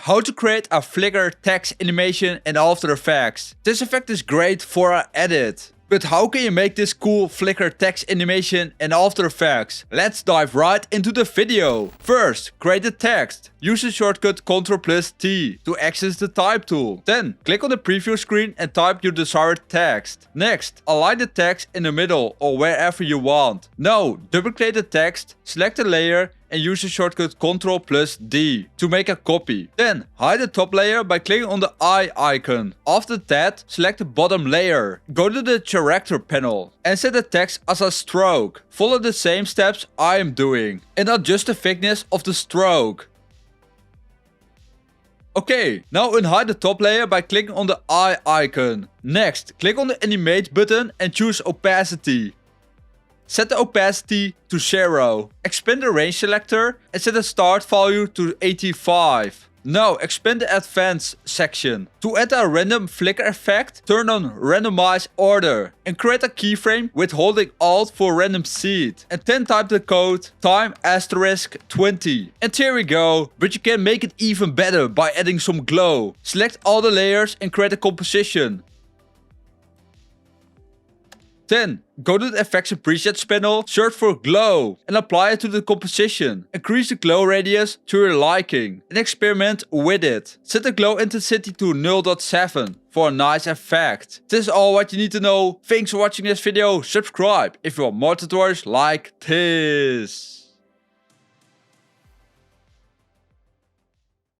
how to create a flicker text animation in After Effects. This effect is great for an edit. But how can you make this cool flicker text animation in After Effects? Let's dive right into the video. First, create the text. Use the shortcut Ctrl+T to access the type tool. Then, click on the preview screen and type your desired text. Next, align the text in the middle or wherever you want. Now, duplicate the text, select the layer and use the shortcut Ctrl+D to make a copy. Then hide the top layer by clicking on the eye icon. After that, select the bottom layer. Go to the character panel and set the text as a stroke. Follow the same steps I am doing and adjust the thickness of the stroke. Okay, now unhide the top layer by clicking on the eye icon. Next, click on the animate button and choose opacity. Set the opacity to 0. Expand the range selector and set the start value to 85. Now expand the advanced section. To add a random flicker effect, turn on randomize order and create a keyframe with holding Alt for random seed. And then type the code time*20. And here we go. But you can make it even better by adding some glow. Select all the layers and create a composition. Then, go to the Effects and Presets panel, search for Glow and apply it to the composition. Increase the glow radius to your liking and experiment with it. Set the glow intensity to 0.7 for a nice effect. This is all what you need to know. Thanks for watching this video. Subscribe if you want more tutorials like this.